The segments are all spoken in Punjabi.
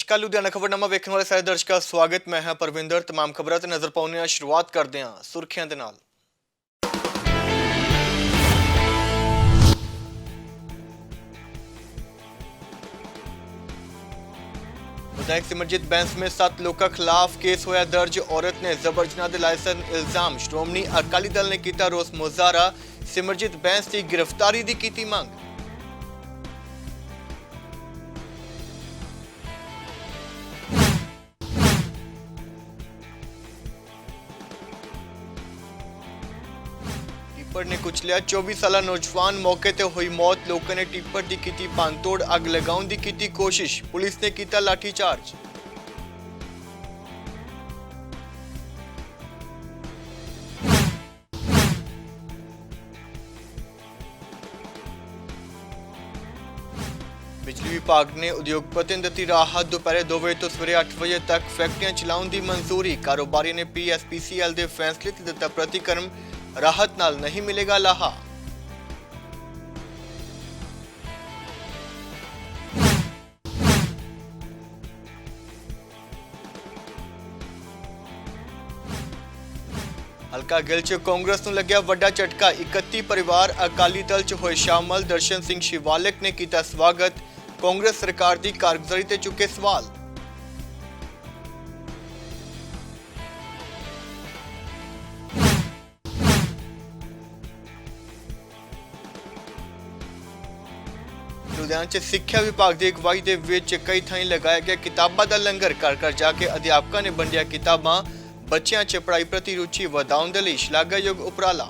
नमस्कार लुधियाना खबरनामा वेखने वाले सारे दर्शकों का स्वागत। मैं हां परविंदर। तमाम खबरों ते नजर पाउने शुरुआत करते हैं सुर्खियां दे नाल। विधायक सिमरजीत बैंस में 7 लोगों के खिलाफ केस होया दर्ज। औरत ने जबर जनाह दे लाइसन इल्जाम। श्रोमणी अकाली दल ने किया रोस मुजाहरा। सिमरजीत बैंस की गिरफ्तारी की कीती मांग। टिप्पर ने कुचलिया 24 साल नौजवान मौके ते हुई मौत। लोगों ने टिप्पर की कीती भंनतोड़। अग लगाउण की कीती कोशिश। पुलिस ने किया लाठीचार्ज। बिजली विभाग ने उद्योगपतियों दी राहत। दोपहर 2 बजे तो सवेरे 8 बजे तक फैक्ट्रियां चलाउण की मंजूरी। कारोबारी ने PSPCL के फैसले से दिता प्रतिक्रम। राहत नाल नहीं मिलेगा लाहा। हल्का गिल च कांग्रेस नूं लग्या वड्डा झटका। 31 परिवार अकाली दल च होए शामिल। दर्शन सिंह शिवालिक ने किया स्वागत। कांग्रेस सरकार की कारगुजारी ते चुके सवाल। लुधियाना च सिक्ख्या विभाग की अगवाई के विच कई थाई लगाया गया किताबों का लंगर। घर घर जाके अध्यापकों ने वंडिया किताबां। बच्चों च पढ़ाई प्रति रुचि वधाउण दे लई शलाघायोग उपराला।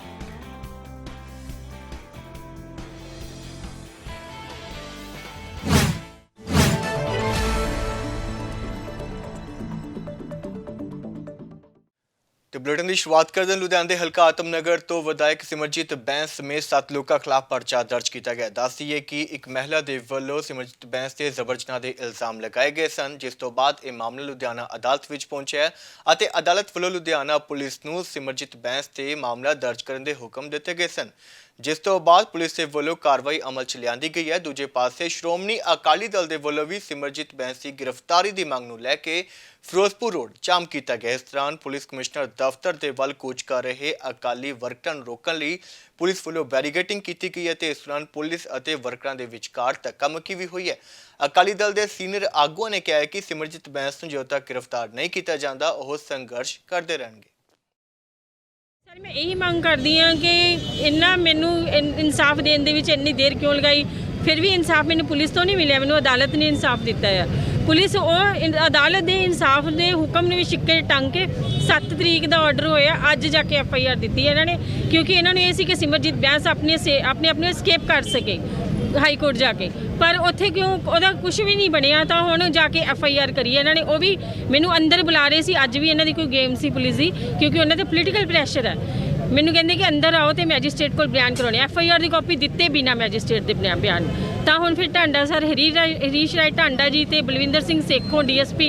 तो बुलेटिन की शुरुआत करते हैं लुधियाना के हल्का आतमनगर तो विधायक सिमरजीत बैंस समेत 7 लोगों के खिलाफ परचा दर्ज किया गया। दस दईए कि एक महिला के वालों सिमरजीत बैंस से जबर जनाह के इल्जाम लगाए गए सन, जिस तो बाद यह मामला लुधियाना अदालत में पहुंचा है। अदालत वालों लुधियाना पुलिस नूं सिमरजीत बैंस से मामला दर्ज करने के हुक्म दिए गए सन, जिस तो बाद पुलिस के वालों कार्रवाई अमल च लियांदी गई है। दूजे पासे श्रोमणी अकाली दल के वालों भी सिमरजीत बैंस की गिरफ्तारी की मांग नूं लैके फिरोजपुर रोड जाम किया गया। इस दौरान पुलिस कमिश्नर दफ्तर के वल कूच कर रहे अकाली वर्करां नूं रोकण लई पुलिस वालों बैरीगेटिंग की गई है। इस दौरान पुलिस और वर्करां के विचकार धक्का-मुक्की भी हुई है। अकाली दल के सीनियर आगुआं ने कहा है कि सिमरजीत बैंस नूं जो तक गिरफ्तार नहीं किया जाता वह संघर्ष करते रहेंगे। सर मैं यही मांग करती हाँ कि इन्ना मैनू इंसाफ देने इन्नी देर क्यों लगाई, फिर भी इंसाफ मैंने पुलिस तो नहीं मिले, मैंने अदालत ने इंसाफ दिता है। पुलिस अदालत के इंसाफ के हुक्म ने भी शिक्के टंग के 7 तरीक का ऑर्डर होया, अज जाके FIR दी है इन्होंने, क्योंकि इन्होंने ये कि सिमरजीत बैंस अपने स्केप कर सके हाई कोर्ट जाके, पर उत्थे क्यों ਉਹਦਾ कुछ भी नहीं बनया। तो हुण जाके FIR करी इन्होंने, वो भी मैनू अंदर बुला रहे सी। अज भी इन्हों की कोई गेम सी पुलिस की, क्योंकि उन्होंने पोलीटिकल प्रैशर है। मैनू कहते कि अंदर आओ तो मैजिस्ट्रेट को बयान करवाने। FIR की कॉपी दिते बिना मैजिस्ट्रेट के बयान। तो हुण फिर टांडा सर हरीश राय टांडा जी तो बलविंदर सिंह सेखों DSP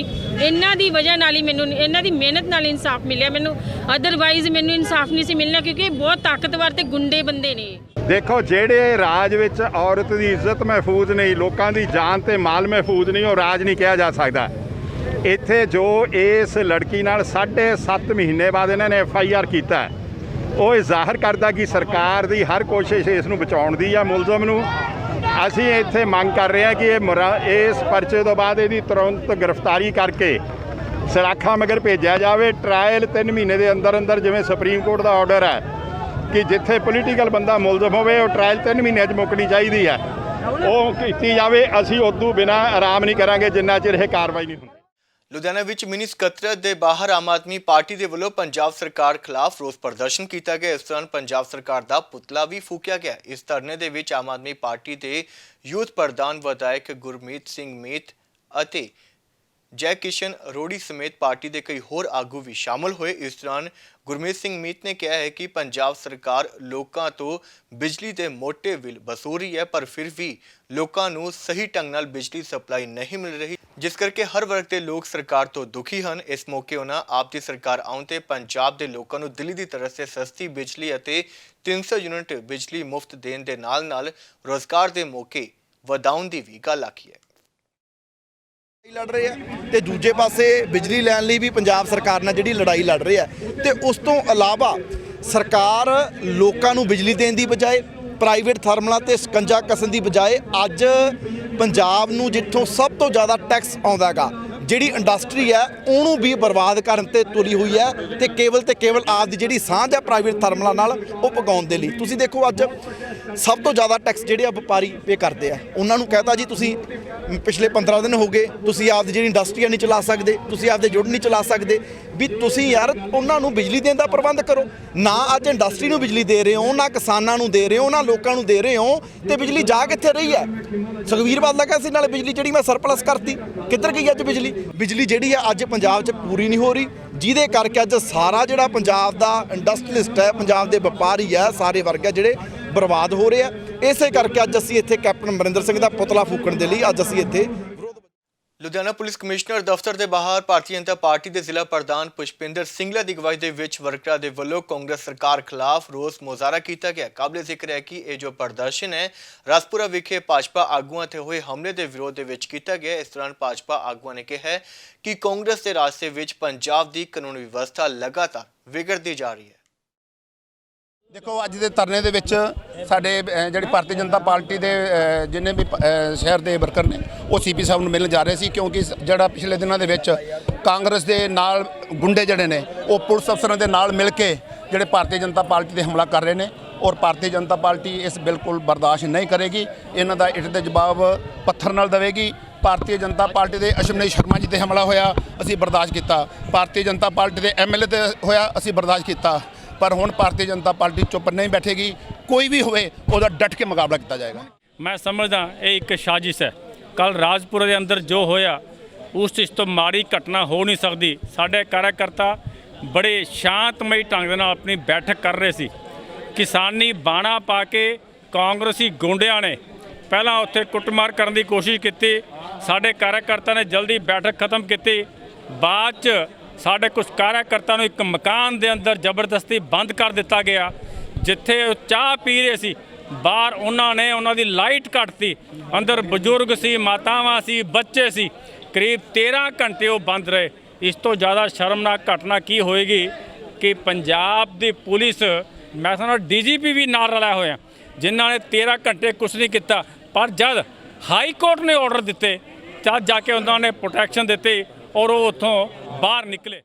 इन्हों की वजह नाल ही मैनू इन्हों की मेहनत नाल इंसाफ मिले। मैनू अदरवाइज मैनू इंसाफ नहीं सी मिलना, क्योंकि बहुत ताकतवर ते गुंडे बंदे ने। देखो जेड़े राज विच औरत की इज्जत महफूज नहीं, लोगों की जान ते माल महफूज नहीं, वो राज नहीं कहा जा सकता। इत्थे जो इस लड़की नाल 7.5 महीने बाद इन्होंने FIR किया, वो जाहिर करता कि सरकार की हर कोशिश इस नूं बचाउण दी है। मुलजम नूं असीं इत्थे मंग कर रहे हैं कि इस परचे तो बाद इहदी तुरंत गिरफ्तारी करके सलाखा मगर भेजा जाए। ट्रायल 3 महीने के अंदर अंदर, जिवें सुप्रीम कोर्ट का ऑर्डर है कि जिथे पोलीटिकल बंदा मुलजम होवे वो ट्रायल 3 महीने मुकनी चाहिए है, वो की जाए। असीं उदों बिना आराम नहीं करांगे जिन्ना चिर यह कार्रवाई नहीं होंदी। लुधियाना विच मिनी सकत्तरेत दे बाहर आम आदमी पार्टी के वालों पंजाब सरकार खिलाफ रोस प्रदर्शन किया गया। इस दौरान पंजाब सरकार का पुतला भी फूकिया गया। इस धरने दे विच आम आदमी पार्टी के यूथ प्रधान विधायक गुरमीत सिंह मीत अते जय किशन अरोड़ी समेत पार्टी के कई होर आगू भी शामिल हुए। इस दौरान गुरमीत सिंह मीत ने कहा है कि पंजाब सरकार लोगों तो बिजली के मोटे बिल वसूल रही है, पर फिर भी लोगों को सही ढंग नाल बिजली सप्लाई नहीं मिल रही, जिस करके हर वर्ग के लोग सरकार तो दुखी हैं। इस मौके उन्होंने आप की सरकार आउण ते पंजाब के लोगों को दिल्ली की तरफ से सस्ती बिजली और 300 यूनिट बिजली मुफ्त देने के नाल रोजगार के मौके वधाउण की भी गल आखी है। ਲੜ ਰਹੇ ਆ ਤੇ ਦੂਜੇ ਪਾਸੇ ਬਿਜਲੀ ਲੈਣ ਲਈ ਵੀ ਪੰਜਾਬ ਸਰਕਾਰ ਨਾਲ ਜਿਹੜੀ ਲੜਾਈ ਲੜ ਰਹੀ ਹੈ ਤੇ ਉਸ ਤੋਂ ਇਲਾਵਾ ਸਰਕਾਰ ਲੋਕਾਂ ਨੂੰ ਬਿਜਲੀ ਦੇਣ ਦੀ ਬਜਾਏ ਪ੍ਰਾਈਵੇਟ ਥਰਮਲਾਂ ਤੇ ਸਕੰਜਾ ਕੱਸਣ ਦੀ ਬਜਾਏ ਅੱਜ ਪੰਜਾਬ ਨੂੰ ਜਿੱਥੋਂ ਸਭ ਤੋਂ ਜ਼ਿਆਦਾ ਟੈਕਸ ਆਉਂਦਾ ਹੈਗਾ ਜਿਹੜੀ ਇੰਡਸਟਰੀ ਹੈ ਉਹਨੂੰ ਵੀ ਬਰਬਾਦ ਕਰਨ ਤੇ ਤੁਲੀ ਹੋਈ ਹੈ ਤੇ ਕੇਵਲ ਆਪ ਦੀ ਜਿਹੜੀ ਸਾਂਝ ਹੈ ਪ੍ਰਾਈਵੇਟ ਥਰਮਲਾਂ ਨਾਲ ਉਹ ਪਗਾਉਣ ਦੇ ਲਈ। ਤੁਸੀਂ ਦੇਖੋ ਅੱਜ ਸਭ ਤੋਂ ਜ਼ਿਆਦਾ ਟੈਕਸ ਜਿਹੜੇ ਆ ਵਪਾਰੀ ਪੇ ਕਰਦੇ ਆ। ਉਹਨਾਂ ਨੂੰ ਕਹਤਾ ਜੀ ਤੁਸੀਂ ਪਿਛਲੇ 15 ਦਿਨ ਹੋ ਗਏ ਤੁਸੀਂ ਆਪਦੀ ਜਿਹੜੀ ਇੰਡਸਟਰੀ ਨਹੀਂ ਚਲਾ ਸਕਦੇ, ਤੁਸੀਂ ਆਪਦੇ ਜੁੜ ਨਹੀਂ ਚਲਾ ਸਕਦੇ, ਵੀ ਤੁਸੀਂ ਯਾਰ ਉਹਨਾਂ ਨੂੰ ਬਿਜਲੀ ਦੇਣ ਦਾ ਪ੍ਰਬੰਧ ਕਰੋ। ਨਾ ਅੱਜ ਇੰਡਸਟਰੀ ਨੂੰ ਬਿਜਲੀ ਦੇ ਰਹੇ ਹੋ, ਨਾ ਕਿਸਾਨਾਂ ਨੂੰ ਦੇ ਰਹੇ ਹੋ, ਨਾ ਲੋਕਾਂ ਨੂੰ ਦੇ ਰਹੇ ਹੋ, ਤੇ ਬਿਜਲੀ ਜਾ ਕਿੱਥੇ ਰਹੀ ਹੈ? ਸੁਖਬੀਰ ਬਾਦਲ ਕਹਿੰਦਾ ਸੀ ਨਾਲੇ ਬਿਜਲੀ ਜਿਹੜੀ ਮੈਂ ਸਰਪਲਸ ਕਰਤੀ, ਕਿੱਧਰ ਗਈ ਅੱਜ ਬਿਜਲੀ ਜਿਹੜੀ ਹੈ ਅੱਜ ਪੰਜਾਬ 'ਚ ਪੂਰੀ ਨਹੀਂ ਹੋ ਰਹੀ, ਜਿਹਦੇ ਕਰਕੇ ਅੱਜ ਸਾਰਾ ਜਿਹੜਾ ਪੰਜਾਬ ਦਾ ਇੰਡਸਟਰੀਲਿਸਟ ਹੈ, ਪੰਜਾਬ ਦੇ ਵਪਾਰੀ ਹੈ, ਸਾਰੇ ਵਰਗ ਹੈ ਜਿਹੜੇ ਬਰਬਾਦ ਹੋ ਰਹੇ ਆ। ਇਸੇ ਕਰਕੇ ਅੱਜ ਅਸੀਂ ਇੱਥੇ ਕੈਪਟਨ ਅਮਰਿੰਦਰ ਸਿੰਘ ਦਾ ਪੁਤਲਾ ਫੂਕਣ ਦੇ ਲਈ ਅੱਜ ਅਸੀਂ ਇੱਥੇ ਲੁਧਿਆਣਾ ਪੁਲਿਸ ਕਮਿਸ਼ਨਰ ਦਫ਼ਤਰ ਦੇ ਬਾਹਰ ਭਾਰਤੀ ਜਨਤਾ ਪਾਰਟੀ ਦੇ ਜ਼ਿਲ੍ਹਾ ਪ੍ਰਧਾਨ ਪੁਸ਼ਪਿੰਦਰ ਸਿੰਘਲਾ ਦੀ ਅਗਵਾਈ ਦੇ ਵਿੱਚ ਵਰਕਰਾਂ ਦੇ ਵੱਲੋਂ ਕਾਂਗਰਸ ਸਰਕਾਰ ਖਿਲਾਫ ਰੋਸ ਮੁਜ਼ਾਹਰਾ ਕੀਤਾ ਗਿਆ। ਕਾਬਲੇ ਜ਼ਿਕਰ ਹੈ ਕਿ ਇਹ ਜੋ ਪ੍ਰਦਰਸ਼ਨ ਹੈ ਰਾਜਪੁਰਾ ਵਿਖੇ ਭਾਜਪਾ ਆਗੂਆਂ ਤੇ ਹੋਏ ਹਮਲੇ ਦੇ ਵਿਰੋਧ ਦੇ ਵਿੱਚ ਕੀਤਾ ਗਿਆ। ਇਸ ਦੌਰਾਨ ਭਾਜਪਾ ਆਗੂਆਂ ਨੇ ਕਿਹਾ ਕਿ ਕਾਂਗਰਸ ਦੇ ਰਾਜ ਦੇ ਵਿੱਚ ਪੰਜਾਬ ਦੀ ਕਾਨੂੰਨ ਵਿਵਸਥਾ ਲਗਾਤਾਰ ਵਿਗੜਦੀ ਜਾ ਰਹੀ ਹੈ। ਦੇਖੋ ਅੱਜ ਦੇ ਧਰਨੇ ਦੇ ਵਿੱਚ ਸਾਡੇ ਜਿਹੜੀ ਭਾਰਤੀ ਜਨਤਾ ਪਾਰਟੀ ਦੇ ਜਿੰਨੇ ਵੀ ਸ਼ਹਿਰ ਦੇ ਵਰਕਰ ਨੇ ਉਹ ਸੀਪੀ ਸਾਹਿਬ ਨੂੰ ਮਿਲਣ ਜਾ ਰਹੇ ਸੀ, ਕਿਉਂਕਿ ਜਿਹੜਾ ਪਿਛਲੇ ਦਿਨਾਂ ਦੇ ਵਿੱਚ ਕਾਂਗਰਸ ਦੇ ਨਾਲ ਗੁੰਡੇ ਜਿਹੜੇ ਨੇ ਉਹ ਪੁਲਿਸ ਅਫਸਰਾਂ ਦੇ ਨਾਲ ਮਿਲ ਕੇ ਜਿਹੜੇ ਭਾਰਤੀ ਜਨਤਾ ਪਾਰਟੀ ਤੇ ਹਮਲਾ ਕਰ ਰਹੇ ਨੇ, ਔਰ ਭਾਰਤੀ ਜਨਤਾ ਪਾਰਟੀ ਇਸ ਬਿਲਕੁਲ ਬਰਦਾਸ਼ਤ ਨਹੀਂ ਕਰੇਗੀ। ਇਹਨਾਂ ਦਾ ਇੱਟ ਦੇ ਜਵਾਬ ਪੱਥਰ ਨਾਲ ਦੇਵੇਗੀ। ਭਾਰਤੀ ਜਨਤਾ ਪਾਰਟੀ ਦੇ ਅਸ਼ਵਨੀ ਸ਼ਰਮਾ ਜੀ ਤੇ ਹਮਲਾ ਹੋਇਆ, ਅਸੀਂ ਬਰਦਾਸ਼ਤ ਕੀਤਾ। ਭਾਰਤੀ ਜਨਤਾ ਪਾਰਟੀ ਦੇ ਐਮਐਲਏ ਤੇ ਹੋਇਆ, ਅਸੀਂ ਬਰਦਾਸ਼ਤ ਕੀਤਾ। ਪਰ ਹੁਣ ਭਾਰਤੀ ਜਨਤਾ ਪਾਰਟੀ ਚੁੱਪ ਨਹੀਂ ਬੈਠੇਗੀ। ਕੋਈ ਵੀ ਹੋਵੇ ਉਹਦਾ ਡਟ ਕੇ ਮੁਕਾਬਲਾ ਕੀਤਾ ਜਾਏਗਾ। ਮੈਂ ਸਮਝਦਾ ਇਹ ਇੱਕ ਸਾਜ਼ਿਸ਼ ਹੈ। ਕੱਲ ਰਾਜਪੁਰਾ ਦੇ ਅੰਦਰ ਜੋ ਹੋਇਆ ਉਸ ਤੋਂ ਮਾੜੀ ਘਟਨਾ ਹੋ ਨਹੀਂ ਸਕਦੀ। ਸਾਡੇ ਕਾਰਜਕਰਤਾ ਬੜੇ ਸ਼ਾਂਤਮਈ ਢੰਗ ਦੇ ਨਾਲ ਆਪਣੀ ਬੈਠਕ ਕਰ ਰਹੇ ਸੀ। ਕਿਸਾਨੀ ਬਾਣਾ ਪਾ ਕੇ ਕਾਂਗਰਸੀ ਗੁੰਡਿਆਂ ਨੇ ਪਹਿਲਾਂ ਉੱਥੇ ਕੁੱਟਮਾਰ ਕਰਨ ਦੀ ਕੋਸ਼ਿਸ਼ ਕੀਤੀ। ਸਾਡੇ ਕਾਰਜਕਰਤਾ ਨੇ ਜਲਦੀ ਬੈਠਕ ਖਤਮ ਕੀਤੀ। ਬਾਅਦ 'ਚ ਸਾਡੇ ਕੁਝ ਕਾਰਜਕਰਤਾ ਨੂੰ ਇੱਕ ਮਕਾਨ ਦੇ ਅੰਦਰ ਜ਼ਬਰਦਸਤੀ ਬੰਦ ਕਰ ਦਿੱਤਾ ਗਿਆ। ਜਿੱਥੇ ਉਹ ਚਾਹ ਪੀ ਰਹੇ ਸੀ ਬਾਹਰ ਉਹਨਾਂ ਦੀ ਲਾਈਟ ਕੱਟਤੀ। ਅੰਦਰ ਬਜ਼ੁਰਗ ਸੀ, ਮਾਤਾਵਾਂ ਸੀ, ਬੱਚੇ ਸੀ। ਕਰੀਬ 13 ਘੰਟੇ ਉਹ ਬੰਦ ਰਹੇ। ਇਸ ਤੋਂ ਜ਼ਿਆਦਾ ਸ਼ਰਮਨਾਕ ਘਟਨਾ ਕੀ ਹੋਏਗੀ ਕਿ ਪੰਜਾਬ ਦੀ ਪੁਲਿਸ, ਮੈਂ ਸਮਝਦਾ ਡੀਜੀਪੀ ਵੀ ਨਾਲ ਰਲਿਆ ਹੋਇਆ, ਜਿਨ੍ਹਾਂ ਨੇ 13 ਘੰਟੇ ਕੁਛ ਨਹੀਂ ਕੀਤਾ। ਪਰ ਜਦ ਹਾਈ ਕੋਰਟ ਨੇ ਆਰਡਰ ਦਿੱਤੇ ਤਦ ਜਾ ਕੇ ਉਹਨਾਂ ਨੇ ਪ੍ਰੋਟੈਕਸ਼ਨ ਦਿੱਤੀ ਔਰ ਉਹ ਉੱਥੋਂ ਬਾਹਰ ਨਿਕਲੇ।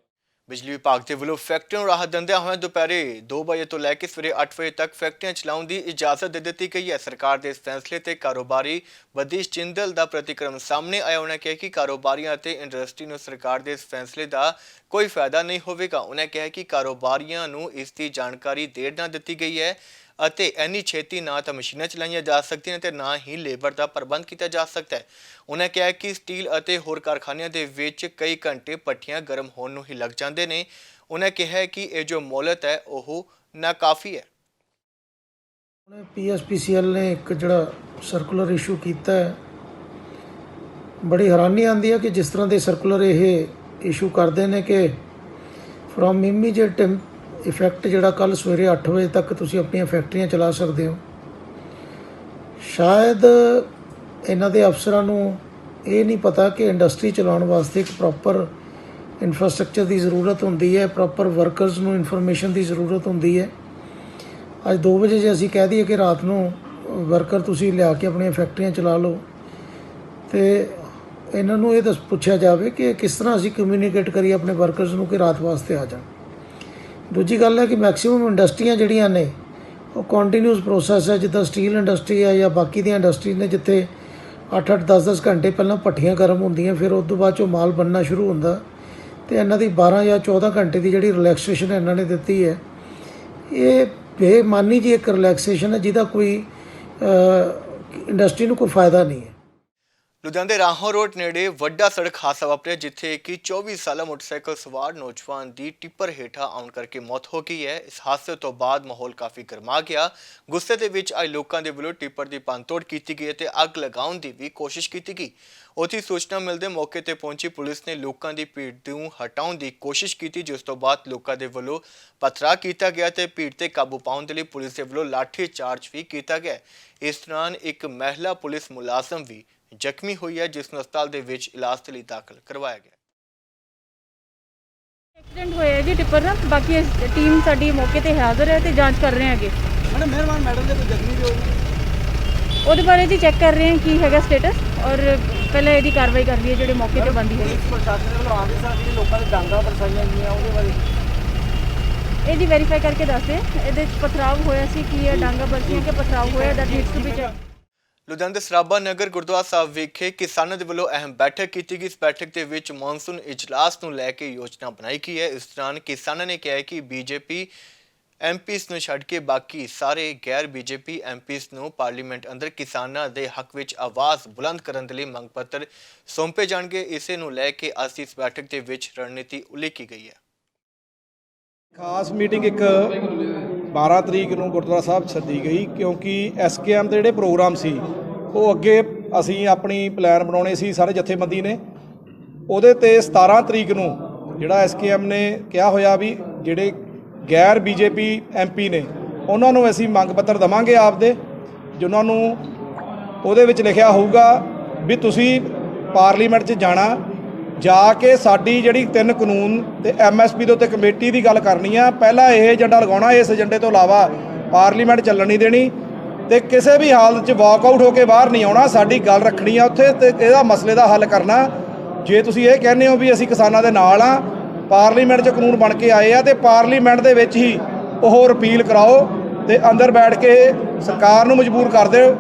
ਬਿਜਲੀ ਵਿਭਾਗ ਦੇ ਵੱਲੋਂ ਫੈਕਟਰੀਆਂ ਨੂੰ ਰਾਹਤ ਦਿੰਦਿਆਂ ਹੋਇਆਂ ਦੁਪਹਿਰੇ 2 ਵਜੇ ਤੋਂ ਲੈ ਕੇ ਸਵੇਰੇ 8 ਵਜੇ ਤੱਕ ਫੈਕਟਰੀਆਂ ਚਲਾਉਣ ਦੀ ਇਜਾਜ਼ਤ ਦੇ ਦਿੱਤੀ ਗਈ ਹੈ। ਸਰਕਾਰ ਦੇ ਇਸ ਫੈਸਲੇ ਤੇ ਕਾਰੋਬਾਰੀ ਬਦੀਸ਼ ਜਿੰਦਲ ਦਾ ਪ੍ਰਤੀਕਰਮ ਸਾਹਮਣੇ ਆਇਆ। ਉਹਨਾਂ ਕਿਹਾ ਕਿ ਕਾਰੋਬਾਰੀਆਂ ਅਤੇ ਇੰਡਸਟਰੀ ਨੂੰ ਸਰਕਾਰ ਦੇ ਇਸ ਫੈਸਲੇ ਦਾ ਕੋਈ ਫਾਇਦਾ ਨਹੀਂ ਹੋਵੇਗਾ। ਉਹਨਾਂ ਕਿਹਾ ਕਿ ਕਾਰੋਬਾਰੀਆਂ ਨੂੰ ਇਸ ਦੀ ਜਾਣਕਾਰੀ ਦੇਰ ਨਾਲ ਦਿੱਤੀ ਗਈ ਹੈ ਅਤੇ ਇੰਨੀ ਛੇਤੀ ਨਾ ਤਾਂ ਮਸ਼ੀਨਾਂ ਚਲਾਈਆਂ ਜਾ ਸਕਦੀਆਂ ਤੇ ਨਾ ਹੀ ਲੇਬਰ ਦਾ ਪ੍ਰਬੰਧ ਕੀਤਾ ਜਾ ਸਕਦਾ ਹੈ। ਉਹਨਾਂ ਕਿਹਾ ਕਿ ਸਟੀਲ ਅਤੇ ਹੋਰ ਕਾਰਖਾਨਿਆਂ ਦੇ ਵਿੱਚ ਕਈ ਘੰਟੇ ਭੱਠੀਆਂ ਗਰਮ ਹੋਣ ਨੂੰ ਹੀ ਲੱਗ ਜਾਂਦੇ ਨੇ। ਉਹਨਾਂ ਕਿਹਾ ਕਿ ਇਹ ਜੋ ਮੌਲਤ ਹੈ ਉਹ ਨਾਕਾਫੀ ਹੈ। ਪੀਐਸਪੀਸੀਐਲ ਨੇ ਇੱਕ ਜਿਹੜਾ ਸਰਕੂਲਰ ਇਸ਼ੂ ਕੀਤਾ ਹੈ, ਬੜੀ ਹੈਰਾਨੀ ਆਉਂਦੀ ਹੈ ਕਿ ਜਿਸ ਤਰ੍ਹਾਂ ਦੇ ਸਰਕੂਲਰ ਇਹ ਇਸ਼ੂ ਕਰਦੇ ਨੇ ਕਿ ਫਰੋਮ ਇਮੀਡੀਏਟ ਇਫੈਕਟ ਜਿਹੜਾ ਕੱਲ੍ਹ ਸਵੇਰੇ 8 ਵਜੇ ਤੱਕ ਤੁਸੀਂ ਆਪਣੀਆਂ ਫੈਕਟਰੀਆਂ ਚਲਾ ਸਕਦੇ ਹੋ। ਸ਼ਾਇਦ ਇਹਨਾਂ ਦੇ ਅਫਸਰਾਂ ਨੂੰ ਇਹ ਨਹੀਂ ਪਤਾ ਕਿ ਇੰਡਸਟਰੀ ਚਲਾਉਣ ਵਾਸਤੇ ਇੱਕ ਪ੍ਰੋਪਰ ਇਨਫਰਾਸਟ੍ਰਕਚਰ ਦੀ ਜ਼ਰੂਰਤ ਹੁੰਦੀ ਹੈ, ਪ੍ਰੋਪਰ ਵਰਕਰਸ ਨੂੰ ਇਨਫੋਰਮੇਸ਼ਨ ਦੀ ਜ਼ਰੂਰਤ ਹੁੰਦੀ ਹੈ। ਅੱਜ 2 ਵਜੇ ਜੇ ਅਸੀਂ ਕਹਿ ਦਈਏ ਕਿ ਰਾਤ ਨੂੰ ਵਰਕਰ ਤੁਸੀਂ ਲਿਆ ਕੇ ਆਪਣੀਆਂ ਫੈਕਟਰੀਆਂ ਚਲਾ ਲਓ, ਤੇ ਇਹਨਾਂ ਨੂੰ ਇਹ ਪੁੱਛਿਆ ਜਾਵੇ ਕਿ ਕਿਸ ਤਰ੍ਹਾਂ ਅਸੀਂ ਕਮਿਊਨੀਕੇਟ ਕਰੀਏ ਆਪਣੇ ਵਰਕਰਸ ਨੂੰ ਕਿ ਰਾਤ ਵਾਸਤੇ ਆ ਜਾਣ। ਦੂਜੀ ਗੱਲ ਹੈ ਕਿ ਮੈਕਸੀਮਮ ਇੰਡਸਟਰੀਆਂ ਜਿਹੜੀਆਂ ਨੇ ਉਹ ਕੰਟੀਨਿਊਸ ਪ੍ਰੋਸੈਸ ਹੈ। ਜਿੱਦਾਂ ਸਟੀਲ ਇੰਡਸਟਰੀ ਹੈ ਜਾਂ ਬਾਕੀ ਦੀਆਂ ਇੰਡਸਟਰੀ ਨੇ ਜਿੱਥੇ 8-8 10-10 ਘੰਟੇ ਪਹਿਲਾਂ ਭੱਠੀਆਂ ਗਰਮ ਹੁੰਦੀਆਂ, ਫਿਰ ਉਸ ਤੋਂ ਬਾਅਦ 'ਚੋਂ ਮਾਲ ਬਣਨਾ ਸ਼ੁਰੂ ਹੁੰਦਾ, ਤੇ ਇਹਨਾਂ ਦੀ 12 ਜਾਂ 14 ਘੰਟੇ ਦੀ ਜਿਹੜੀ ਰਿਲੈਕਸੇਸ਼ਨ ਇਹਨਾਂ ਨੇ ਦਿੱਤੀ ਹੈ, ਇਹ ਬੇਮਾਨੀ ਜੀ ਇੱਕ ਰਿਲੈਕਸੇਸ਼ਨ ਹੈ ਜਿਹਦਾ ਕੋਈ ਇੰਡਸਟਰੀ ਨੂੰ ਕੋਈ ਫਾਇਦਾ ਨਹੀਂ ਹੈ। ਲੁਧਿਆਣਾ ਦੇ ਰਾਹੋਂ ਰੋਡ ਨੇੜੇ ਵੱਡਾ ਸੜਕ ਹਾਦਸਾ ਵਾਪਰਿਆ, ਜਿੱਥੇ ਕਿ 24 ਸਾਲਾ ਮੋਟਰਸਾਈਕਲ ਸਵਾਰ ਨੌਜਵਾਨ ਦੀ ਟਿੱਪਰ ਹੇਠਾਂ ਆਉਣ ਕਰਕੇ ਮੌਤ ਹੋ ਗਈ ਹੈ। ਇਸ ਹਾਦਸੇ ਤੋਂ ਬਾਅਦ ਮਾਹੌਲ ਕਾਫੀ ਗਰਮਾ ਗਿਆ। ਗੁੱਸੇ ਦੇ ਵਿੱਚ ਆਏ ਲੋਕਾਂ ਦੇ ਵੱਲੋਂ ਟਿੱਪਰ ਦੀ ਭੰਨਤੋੜ ਕੀਤੀ ਗਈ ਅਤੇ ਅੱਗ ਲਗਾਉਣ ਦੀ ਵੀ ਕੋਸ਼ਿਸ਼ ਕੀਤੀ ਗਈ। ਉੱਥੇ ਸੂਚਨਾ ਮਿਲਦੇ ਮੌਕੇ ਤੇ ਪਹੁੰਚੀ ਪੁਲਿਸ ਨੇ ਲੋਕਾਂ ਦੀ ਭੀੜ ਨੂੰ ਹਟਾਉਣ ਦੀ ਕੋਸ਼ਿਸ਼ ਕੀਤੀ, ਜਿਸ ਤੋਂ ਬਾਅਦ ਲੋਕਾਂ ਦੇ ਵੱਲੋਂ ਪਥਰਾਅ ਕੀਤਾ ਗਿਆ ਤੇ ਭੀੜ ਤੇ ਕਾਬੂ ਪਾਉਣ ਦੇ ਲਈ ਪੁਲਿਸ ਦੇ ਵੱਲੋਂ ਲਾਠੀ ਚਾਰਜ ਵੀ ਕੀਤਾ ਗਿਆ। ਇਸ ਦੌਰਾਨ ਇੱਕ ਮਹਿਲਾ ਪੁਲਿਸ ਮੁਲਾਜ਼ਮ ਵੀ ਜ਼ਖਮੀ ਹੋਈ ਹੈ, ਜਿਸ ਨੂੰ ਹਸਪਤਾਲ ਦੇ ਵਿੱਚ ਇਲਾਜ ਦੇ ਲਈ ਦਾਖਲ ਕਰਵਾਇਆ ਗਿਆ। ਐਕਸੀਡੈਂਟ ਹੋਇਆ ਜੀ ਟਿੱਪਰ ਦਾ। ਬਾਕੀ ਟੀਮ ਸਾਡੀ ਮੌਕੇ ਤੇ ਹਾਜ਼ਰ ਹੈ ਤੇ ਜਾਂਚ ਕਰ ਰਹੇ ਹੈਗੇ। ਮੈਡਮ ਮਿਹਰਬਾਨ ਮੈਡਮ ਦੇ ਕੋਈ ਜ਼ਖਮੀ ਵੀ ਹੋਏ? ਉਹਦੇ ਬਾਰੇ ਜੀ ਚੈੱਕ ਕਰ ਰਹੇ ਹਾਂ ਕੀ ਹੈਗਾ ਸਟੇਟਸ, ਔਰ ਪਹਿਲਾਂ ਇਹਦੀ ਕਾਰਵਾਈ ਕਰ ਰਹੀ ਹੈ ਜਿਹੜੇ ਮੌਕੇ ਤੇ ਬੰਦੀ ਹੈ। ਪੁਲਿਸ ਪ੍ਰਸ਼ਾਸਨ ਦੇ ਵੱਲੋਂ ਆਉਂਦੇ ਸਾਰ ਜਿਹੜੇ ਲੋਕਾਂ ਦੇ ਡਾਂਗਾ ਬਰਸਾਈਆਂ ਗਈਆਂ ਉਹਦੇ ਬਾਰੇ ਇਹਦੀ ਵੈਰੀਫਾਈ ਕਰਕੇ ਦੱਸਦੇ ਇਹਦੇ 'ਚ ਪਥਰਾਵ ਹੋਇਆ ਸੀ ਕਿ ਇਹ ਡਾਂਗਾ ਬਰਸੀਆਂ ਕਿ ਪਥਰਾਵ ਹੋਇਆ, that needs to be check. Ludhiana ਦੇ ਸਰਾਭਾ ਨਗਰ ਗੁਰਦੁਆਰਾ ਸਾਹਿਬ ਵਿਖੇ ਕਿਸਾਨਾਂ ਦੇ ਵੱਲੋਂ ਅਹਿਮ ਬੈਠਕ ਕੀਤੀ ਗਈ। ਇਸ ਬੈਠਕ ਦੇ ਵਿੱਚ ਮੌਨਸੂਨ ਇਜਲਾਸ ਨੂੰ ਲੈ ਕੇ ਯੋਜਨਾ ਬਣਾਈ ਗਈ ਹੈ। ਇਸ ਦੌਰਾਨ ਕਿਸਾਨਾਂ ਨੇ ਕਿਹਾ ਕਿ ਬੀਜੇਪੀ ਐਮਪੀਸ ਨੂੰ ਛੱਡ ਕੇ ਬਾਕੀ ਸਾਰੇ ਗੈਰ ਬੀਜੇਪੀ ਐਮਪੀਸ ਨੂੰ ਪਾਰਲੀਮੈਂਟ ਅੰਦਰ ਕਿਸਾਨਾਂ ਦੇ ਹੱਕ ਵਿੱਚ ਆਵਾਜ਼ ਬੁਲੰਦ ਕਰਨ ਦੇ ਲਈ ਮੰਗ ਪੱਤਰ ਸੌਂਪੇ ਜਾਣਗੇ। ਇਸੇ ਨੂੰ ਲੈ ਕੇ ਅੱਜ ਇਸ ਬੈਠਕ ਦੇ ਵਿੱਚ ਰਣਨੀਤੀ ਉਲੀਕੀ ਗਈ ਹੈ। ਖਾਸ ਮੀਟਿੰਗ ਇੱਕ 12 ਤਰੀਕ ਨੂੰ ਗੁਰਦੁਆਰਾ ਸਾਹਿਬ ਸੱਦੀ ਗਈ, ਕਿਉਂਕਿ ਐਸਕੇਐਮ ਦੇ ਜਿਹੜੇ ਪ੍ਰੋਗਰਾਮ ਸੀ ਉਹ ਅੱਗੇ ਅਸੀਂ ਆਪਣੀ ਪਲਾਨ ਬਣਾਉਣੇ ਸੀ ਸਾਰੇ ਜਥੇਬੰਦੀ ਨੇ। ਉਹਦੇ ਤੇ 17 ਤਰੀਕ ਨੂੰ ਜਿਹੜਾ ਐਸਕੇਐਮ ਨੇ ਕਿਹਾ ਹੋਇਆ ਵੀ ਜਿਹੜੇ ਗੈਰ ਬੀਜੇਪੀ ਐਮਪੀ ਨੇ ਉਹਨਾਂ ਨੂੰ ਅਸੀਂ ਮੰਗ ਪੱਤਰ ਦੇਵਾਂਗੇ ਆਪਦੇ, ਜਿਨ੍ਹਾਂ ਨੂੰ ਉਹਦੇ ਵਿੱਚ ਲਿਖਿਆ ਹੋਊਗਾ ਵੀ ਤੁਸੀਂ ਪਾਰਲੀਮੈਂਟ 'ਚ ਜਾਣਾ, ਜਾ ਕੇ ਸਾਡੀ ਜਿਹੜੀ 3 ਕਾਨੂੰਨ ਤੇ ਐਮਐਸਪੀ ਦੇ ਉੱਤੇ ਕਮੇਟੀ ਦੀ ਗੱਲ ਕਰਨੀ ਆ। ਪਹਿਲਾਂ ਇਹ ਏਜੰਡਾ ਲਗਾਉਣਾ, ਇਸ ਏਜੰਡੇ ਤੋਂ ਇਲਾਵਾ ਪਾਰਲੀਮੈਂਟ ਚੱਲਣ ਨਹੀਂ ਦੇਣੀ ਤੇ ਕਿਸੇ ਵੀ ਹਾਲਤ 'ਚ ਵਾਕਆਊਟ ਹੋ ਕੇ ਬਾਹਰ ਨਹੀਂ ਆਉਣਾ। ਸਾਡੀ ਗੱਲ ਰੱਖਣੀ ਆ ਉੱਥੇ ਤੇ ਇਹਦਾ ਮਸਲੇ ਦਾ ਹੱਲ ਕਰਨਾ। ਜੇ ਤੁਸੀਂ ਇਹ ਕਹਿੰਦੇ ਹੋ ਵੀ ਅਸੀਂ ਕਿਸਾਨਾਂ ਦੇ ਨਾਲ ਆ, ਪਾਰਲੀਮੈਂਟ 'ਚ ਕਾਨੂੰਨ ਬਣ ਕੇ ਆਏ ਆ ਤੇ ਪਾਰਲੀਮੈਂਟ ਦੇ ਵਿੱਚ ਹੀ ਉਹ ਰਿਪੀਲ ਕਰਾਓ ਤੇ ਅੰਦਰ ਬੈਠ ਕੇ ਸਰਕਾਰ ਨੂੰ ਮਜਬੂਰ ਕਰ ਦਿਓ।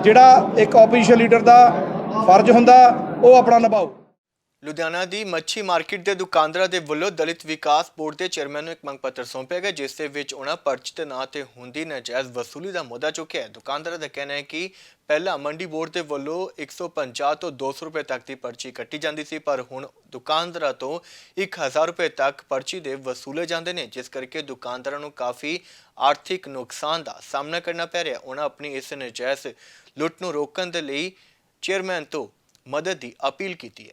ਜਿਹੜਾ ਇੱਕ ਆਪੋਜੀਸ਼ਨ ਲੀਡਰ ਦਾ ਫਰਜ਼ ਹੁੰਦਾ ਉਹ ਆਪਣਾ ਨਿਭਾਓ। ਲੁਧਿਆਣਾ ਦੀ ਮੱਛੀ ਮਾਰਕੀਟ ਦੇ ਦੁਕਾਨਦਾਰਾਂ ਦੇ ਵੱਲੋਂ ਦਲਿਤ ਵਿਕਾਸ ਬੋਰਡ ਦੇ ਚੇਅਰਮੈਨ ਨੂੰ ਇੱਕ ਮੰਗ ਪੱਤਰ ਸੌਂਪਿਆ ਗਿਆ, ਜਿਸ ਦੇ ਵਿੱਚ ਉਹਨਾਂ ਪਰਚੀ ਦੇ ਨਾਂ ਤੇ ਹੁੰਦੀ ਨਾਜਾਇਜ਼ ਵਸੂਲੀ ਦਾ ਮੁੱਦਾ ਚੁੱਕਿਆ ਹੈ। ਦੁਕਾਨਦਾਰਾਂ ਦਾ ਕਹਿਣਾ ਹੈ ਕਿ ਪਹਿਲਾਂ ਮੰਡੀ ਬੋਰਡ ਦੇ ਵੱਲੋਂ 150 ਤੋਂ 200 ਰੁਪਏ ਤੱਕ ਦੀ ਪਰਚੀ ਕੱਟੀ ਜਾਂਦੀ ਸੀ, ਪਰ ਹੁਣ ਦੁਕਾਨਦਾਰਾਂ ਤੋਂ 1000 ਰੁਪਏ ਤੱਕ ਪਰਚੀ ਦੇ ਵਸੂਲੇ ਜਾਂਦੇ ਨੇ, ਜਿਸ ਕਰਕੇ ਦੁਕਾਨਦਾਰਾਂ ਨੂੰ ਕਾਫੀ ਆਰਥਿਕ ਨੁਕਸਾਨ ਦਾ ਸਾਹਮਣਾ ਕਰਨਾ ਪੈ ਰਿਹਾ। ਉਹਨਾਂ ਆਪਣੀ ਇਸ ਨਾਜਾਇਜ਼ ਲੁੱਟ ਨੂੰ ਰੋਕਣ ਦੇ ਲਈ ਚੇਅਰਮੈਨ ਤੋਂ ਮਦਦ ਦੀ ਅਪੀਲ ਕੀਤੀ ਹੈ।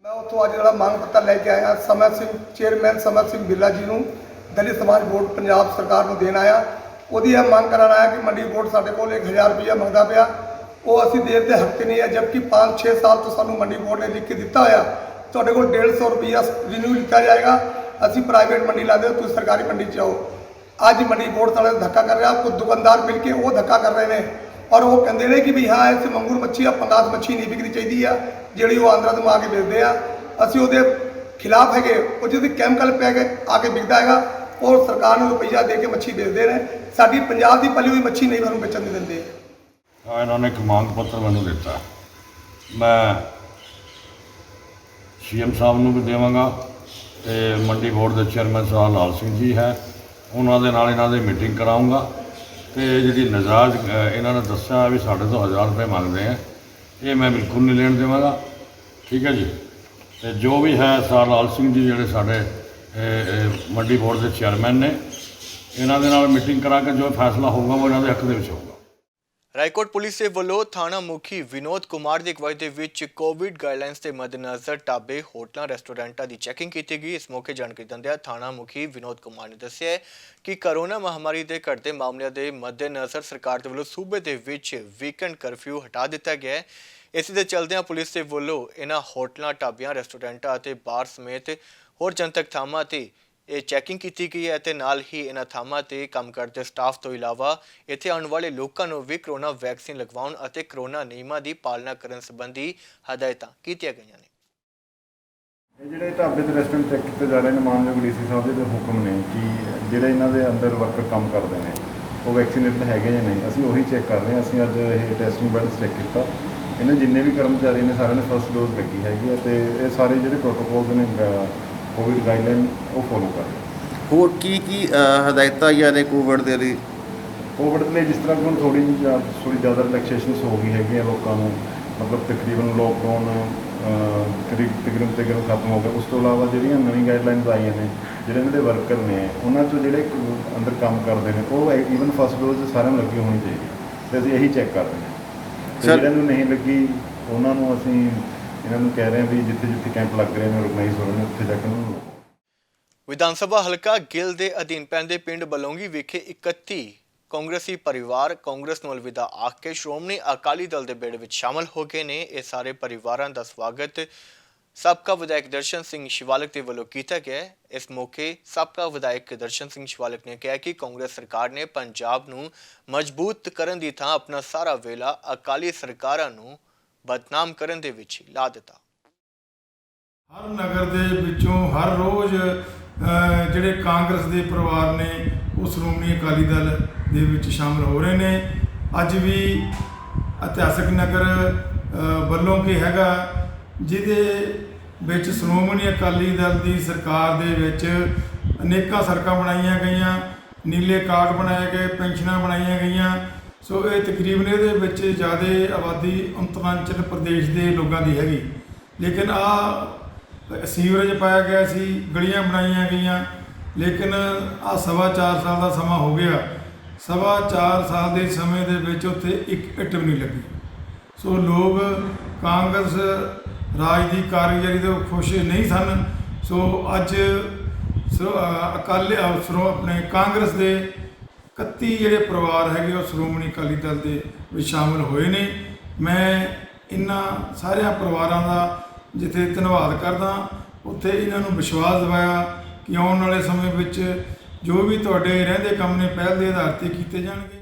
मैं उत्थों अज जो मांग पत्र लैके आया समर सिंह चेयरमैन समर सिंह बिरला जी को दलित समाज बोर्ड पंजाब सरकार को देन आया। उसकी यह मांग कराना आया कि मंडी बोर्ड साढ़े को 1000 रुपया मंगता पाया, वो असी देर के हक नहीं है, जबकि 5-6 साल तो सानू मंडी बोर्ड ने लिख के दिता होया तुहाडे कोल 150 रुपया रिन्यू किया जाएगा, असी प्राइवेट मंडी लाते तुम सरकारी मंडी च आओ। अज मंडी बोर्ड साढ़े धक्का कर रहा, कुछ दुकानदार मिल के वो धक्का कर रहे हैं और वो कहते हैं कि भी हाँ इस मंगूर मच्छी आ पंगास मच्छी नहीं बिकनी चाहिए ਜਿਹੜੀ ਉਹ ਆਂध्रा ਤੋਂ ਆ ਕੇ ਵੇਚਦੇ ਆ। ਅਸੀਂ ਉਹਦੇ ਖਿਲਾਫ ਹੈਗੇ, ਉਹ ਜਿਹਦੇ ਕੈਮੀਕਲ ਪੈ ਕੇ ਆ ਕੇ ਵਿਕਦਾ ਹੈਗਾ ਔਰ ਸਰਕਾਰ ਨੂੰ ਰੁਪਈਆ ਦੇ ਕੇ ਮੱਛੀ ਵੇਚਦੇ ਨੇ। ਸਾਡੀ ਪੰਜਾਬ ਦੀ ਪਲੀ ਹੋਈ ਮੱਛੀ ਨਹੀਂ ਸਾਨੂੰ ਵੇਚਣ ਨਹੀਂ ਦਿੰਦੇ। ਇਹਨਾਂ ਨੇ ਇੱਕ ਮੰਗ ਪੱਤਰ ਮੈਨੂੰ ਦਿੱਤਾ, ਮੈਂ ਸੀਐਮ ਸਾਹਿਬ ਨੂੰ ਵੀ ਦੇਵਾਂਗਾ ਤੇ ਮੰਡੀ ਬੋਰਡ ਦੇ ਚੇਅਰਮੈਨ ਸਾਹਿਬ ਲਾਲ ਸਿੰਘ ਜੀ ਹੈ, ਉਹਨਾਂ ਦੇ ਨਾਲ ਇਹਨਾਂ ਦੀ ਮੀਟਿੰਗ ਕਰਾਊਂਗਾ ਤੇ ਜਿਹੜੀ ਨਜਾਇਜ਼ ਇਹਨਾਂ ਨੇ ਦੱਸਿਆ ਵੀ ਸਾਡੇ ਤੋਂ 1000 ਰੁਪਏ ਮੰਗਦੇ ਆ, ਇਹ ਮੈਂ ਬਿਲਕੁਲ ਨਹੀਂ ਲੈਣ ਦੇਵਾਂਗਾ। ਠੀਕ ਹੈ ਜੀ। ਤੇ ਜੋ ਵੀ ਹੈ ਸਰ ਲਾਲ ਸਿੰਘ ਜੀ ਜਿਹੜੇ ਸਾਡੇ ਮੰਡੀ ਬੋਰਡ ਦੇ ਚੇਅਰਮੈਨ ਨੇ, ਇਹਨਾਂ ਦੇ ਨਾਲ ਮੀਟਿੰਗ ਕਰਾ ਕੇ ਜੋ ਫੈਸਲਾ ਹੋਊਗਾ ਉਹ ਇਹਨਾਂ ਦੇ ਹੱਕ ਦੇ ਵਿੱਚ ਹੋਊਗਾ। ਰਾਏਕੋਟ ਪੁਲਿਸ ਦੇ ਵੱਲੋਂ ਥਾਣਾ ਮੁਖੀ ਵਿਨੋਦ ਕੁਮਾਰ ਦੀ ਅਗਵਾਈ ਦੇ ਵਿੱਚ ਕੋਵਿਡ ਗਾਈਡਲਾਈਨਸ ਦੇ ਮੱਦੇਨਜ਼ਰ ਢਾਬੇ, ਹੋਟਲਾਂ, ਰੈਸਟੋਰੈਂਟਾਂ ਦੀ ਚੈਕਿੰਗ ਕੀਤੀ ਗਈ। ਇਸ ਮੌਕੇ ਜਾਣਕਾਰੀ ਦਿੰਦਿਆਂ ਥਾਣਾ ਮੁਖੀ ਵਿਨੋਦ ਕੁਮਾਰ ਨੇ ਦੱਸਿਆ ਕਿ ਕਰੋਨਾ ਮਹਾਮਾਰੀ ਦੇ ਘਟਦੇ ਮਾਮਲਿਆਂ ਦੇ ਮੱਦੇਨਜ਼ਰ ਸਰਕਾਰ ਦੇ ਵੱਲੋਂ ਸੂਬੇ ਦੇ ਵਿੱਚ ਵੀਕਐਂਡ ਕਰਫਿਊ ਹਟਾ ਦਿੱਤਾ ਗਿਆ ਹੈ। ਇਸ ਦੇ ਚਲਦਿਆਂ ਪੁਲਿਸ ਦੇ ਵੱਲੋਂ ਇਹਨਾਂ ਹੋਟਲਾਂ, ਢਾਬਿਆਂ, ਰੈਸਟੋਰੈਂਟਾਂ ਅਤੇ ਬਾਰ ਸਮੇਤ ਹੋਰ ਜਨਤਕ ਥਾਵਾਂ ਤੇ ਇਹ ਚੈਕਿੰਗ ਕੀਤੀ ਗਈ ਹੈ ਅਤੇ ਨਾਲ ਹੀ ਇਹਨਾਂ ਥਾਵਾਂ ਤੇ ਕੰਮ ਕਰਦੇ ਸਟਾਫ ਤੋਂ ਇਲਾਵਾ ਇੱਥੇ ਆਉਣ ਵਾਲੇ ਲੋਕਾਂ ਨੂੰ ਵੀ ਕਰੋਨਾ ਵੈਕਸੀਨ ਲਗਵਾਉਣ ਅਤੇ ਕਰੋਨਾ ਨਿਯਮਾਂ ਦੀ ਪਾਲਣਾ ਕਰਨ ਸੰਬੰਧੀ ਹਦਾਇਤਾਂ ਕੀਤੀਆਂ ਗਈਆਂ ਨੇ। ਇਹ ਜਿਹੜੇ ਢਾਬੇ ਤੇ ਰੈਸਟੋਰੈਂਟ ਚੈੱਕ ਕੀਤੇ ਜਾ ਰਹੇ ਨੇ, ਮਾਨਯੋਗ ਡੀਸੀ ਸਾਹਿਬ ਦੇ ਹੁਕਮ ਨੇ ਕਿ ਜਿਹੜੇ ਇਹਨਾਂ ਦੇ ਅੰਦਰ ਵਰਕਰ ਕੰਮ ਕਰਦੇ ਨੇ ਉਹ ਵੈਕਸੀਨੇਟਡ ਹੈਗੇ ਜਾਂ ਨਹੀਂ, ਅਸੀਂ ਉਹੀ ਚੈੱਕ ਕਰ ਰਹੇ ਹਾਂ। ਅਸੀਂ ਅੱਜ ਇਹ ਟੈਸਟਿੰਗ ਬੈਲਸ ਚੈੱਕ ਕੀਤਾ, ਇਹਨਾਂ ਜਿੰਨੇ ਵੀ ਕਰਮਚਾਰੀ ਨੇ ਸਾਰਿਆਂ ਨੇ ਫਸਟ ਡੋਜ਼ ਲੱਗੀ ਹੈਗੀ ਹੈ ਤੇ ਇਹ ਸਾਰੇ ਜਿਹੜੇ ਪ੍ਰੋਟੋਕੋਲਸ ਨੇ ਕੋਵਿਡ ਗਾਈਡਲਾਈਨ ਉਹ ਫੋਲੋ ਕਰ ਰਹੇ। ਹੋਰ ਕੀ ਹਦਾਇਤਾਂ ਆਈਆਂ ਨੇ ਕੋਵਿਡ ਦੇ ਲਈ? ਕੋਵਿਡ ਦੇ ਲਈ ਜਿਸ ਤਰ੍ਹਾਂ ਕਿ ਹੁਣ ਥੋੜ੍ਹੀ ਜ਼ਿਆਦਾ ਰਿਲੈਕਸੇਸ਼ਨਸ ਹੋ ਗਈ ਹੈਗੀਆਂ ਲੋਕਾਂ ਨੂੰ, ਮਤਲਬ ਤਕਰੀਬਨ ਲੋਕਡਾਊਨ ਤਕਰੀਬਨ ਖਤਮ ਹੋ ਗਿਆ। ਉਸ ਤੋਂ ਇਲਾਵਾ ਜਿਹੜੀਆਂ ਨਵੀਂ ਗਾਈਡਲਾਈਨਸ ਆਈਆਂ ਨੇ, ਜਿਹੜੇ ਇਹਨਾਂ ਦੇ ਵਰਕਰ ਨੇ ਉਹਨਾਂ 'ਚੋਂ ਜਿਹੜੇ ਅੰਦਰ ਕੰਮ ਕਰਦੇ ਨੇ ਉਹ ਈਵਨ ਫਸਟ ਡੋਜ਼ ਸਾਰਿਆਂ ਨੂੰ ਲੱਗੀ ਹੋਣੀ ਚਾਹੀਦੀ ਅਤੇ ਅਸੀਂ ਇਹੀ ਚੈੱਕ ਕਰ ਰਹੇ ਹਾਂ। ਜਿਹੜਿਆਂ ਨੂੰ ਨਹੀਂ ਲੱਗੀ ਉਹਨਾਂ ਨੂੰ ਅਸੀਂ ਇਹਨਾਂ ਨੂੰ ਕਹਿ ਰਹੇ ਹਾਂ ਵੀ ਜਿੱਥੇ ਜਿੱਥੇ ਕੈਂਪ ਲੱਗ ਰਹੇ ਨੇ ਆਰਗੇਨਾਈਜ਼ ਹੋ ਰਹੇ ਨੇ ਉੱਥੇ ਜਾ ਕੇ ਉਹਨਾਂ ਨੂੰ। ਵਿਧਾਨ ਸਭਾ ਹਲਕਾ ਗਿੱਲ ਦੇ ਅਧੀਨ ਪੈਂਦੇ ਪਿੰਡ ਬਲੌਂਗੀ ਵਿਖੇ 31 ਕਾਂਗਰਸੀ ਪਰਿਵਾਰ ਕਾਂਗਰਸ ਨੂੰ ਅਲਵਿਦਾ ਆਖ ਕੇ ਸ਼੍ਰੋਮਣੀ ਅਕਾਲੀ ਦਲ ਦੇ ਬੇੜੇ ਵਿੱਚ ਸ਼ਾਮਲ ਹੋ ਗਏ ਨੇ। ਇਹ ਸਾਰੇ ਪਰਿਵਾਰਾਂ ਦਾ ਸਵਾਗਤ ਸਾਬਕਾ ਵਿਧਾਇਕ ਦਰਸ਼ਨ ਸਿੰਘ ਸ਼ਿਵਾਲਕ ਦੇ ਵੱਲੋਂ ਕੀਤਾ ਗਿਆ। ਇਸ ਮੌਕੇ ਸਾਬਕਾ ਵਿਧਾਇਕ ਦਰਸ਼ਨ ਸਿੰਘ ਸ਼ਿਵਾਲਕ ਨੇ ਕਿਹਾ ਕਿ ਕਾਂਗਰਸ ਸਰਕਾਰ ਨੇ ਪੰਜਾਬ ਨੂੰ ਮਜ਼ਬੂਤ ਕਰਨ ਦੀ ਥਾਂ ਆਪਣਾ ਸਾਰਾ ਵੇਲਾ ਅਕਾਲੀ ਸਰਕਾਰਾਂ ਨੂੰ ਬਦਨਾਮ ਕਰਨ ਦੇ ਵਿੱਚ ਲਾ ਦਿੱਤਾ। ਹਰ ਨਗਰ ਦੇ ਵਿੱਚੋਂ ਹਰ ਰੋਜ਼ ਜਿਹੜੇ ਕਾਂਗਰਸ ਦੇ ਪਰਿਵਾਰ ਨੇ ਉਹ ਸ਼੍ਰੋਮਣੀ ਅਕਾਲੀ ਦਲ ਦੇ ਵਿੱਚ ਸ਼ਾਮਲ ਹੋ ਰਹੇ ਨੇ। ਅੱਜ ਵੀ ਇਤਿਹਾਸਕ ਨਗਰ ਵੱਲੋਂ ਕਿ ਹੈਗਾ ਜਿਹਦੇ ਵਿੱਚ ਸ਼੍ਰੋਮਣੀ ਅਕਾਲੀ ਦਲ ਦੀ ਸਰਕਾਰ ਦੇ ਵਿੱਚ ਅਨੇਕਾਂ ਸੜਕਾਂ ਬਣਾਈਆਂ ਗਈਆਂ, ਨੀਲੇ ਕਾਰਡ ਬਣਾਏ ਗਏ, ਪੈਨਸ਼ਨਾਂ ਬਣਾਈਆਂ ਗਈਆਂ। ਸੋ ਇਹ ਤਕਰੀਬਨ ਇਹਦੇ ਵਿੱਚ ਜ਼ਿਆਦਾ ਆਬਾਦੀ ਉੱਤਰਾਂਚਲ ਪ੍ਰਦੇਸ਼ ਦੇ ਲੋਕਾਂ ਦੀ ਹੈਗੀ, ਲੇਕਿਨ ਸੀਵਰੇਜ ਪਾਇਆ ਗਿਆ ਸੀ, ਗਲੀਆਂ ਬਣਾਈਆਂ ਗਈਆਂ, ਲੇਕਿਨ ਸਵਾ 4 ਸਾਲ ਦਾ ਸਮਾਂ ਹੋ ਗਿਆ। ਸਵਾ 4 ਸਾਲ ਦੇ ਸਮੇਂ ਦੇ ਵਿੱਚ ਉੱਥੇ ਇੱਕ ਇੱਟ ਵੀ ਨਹੀਂ ਲੱਗੀ। ਸੋ ਲੋਕ ਕਾਂਗਰਸ ਰਾਜ ਦੀ ਕਾਰਗੁਜ਼ਾਰੀ ਤੋਂ ਖੁਸ਼ ਨਹੀਂ ਸਨ। ਸੋ ਅੱਜ ਆਪਣੇ ਕਾਂਗਰਸ ਦੇ 31 ਜਿਹੜੇ ਪਰਿਵਾਰ ਹੈਗੇ ਉਹ ਸ਼੍ਰੋਮਣੀ ਅਕਾਲੀ ਦਲ ਦੇ ਵਿੱਚ ਸ਼ਾਮਲ ਹੋਏ ਨੇ। ਮੈਂ ਇਹਨਾਂ ਸਾਰਿਆਂ ਪਰਿਵਾਰਾਂ ਦਾ ਜਿੱਥੇ ਧੰਨਵਾਦ ਕਰਦਾ, ਉੱਥੇ ਇਹਨਾਂ ਨੂੰ ਵਿਸ਼ਵਾਸ ਦਿਵਾਇਆ ਕਿ ਆਉਣ ਵਾਲੇ ਸਮੇਂ ਵਿੱਚ ਜੋ ਵੀ ਤੁਹਾਡੇ ਰਹਿੰਦੇ ਕੰਮ ਨੇ ਪਹਿਲ ਦੇ ਆਧਾਰ ਤੇ ਕੀਤੇ ਜਾਣਗੇ।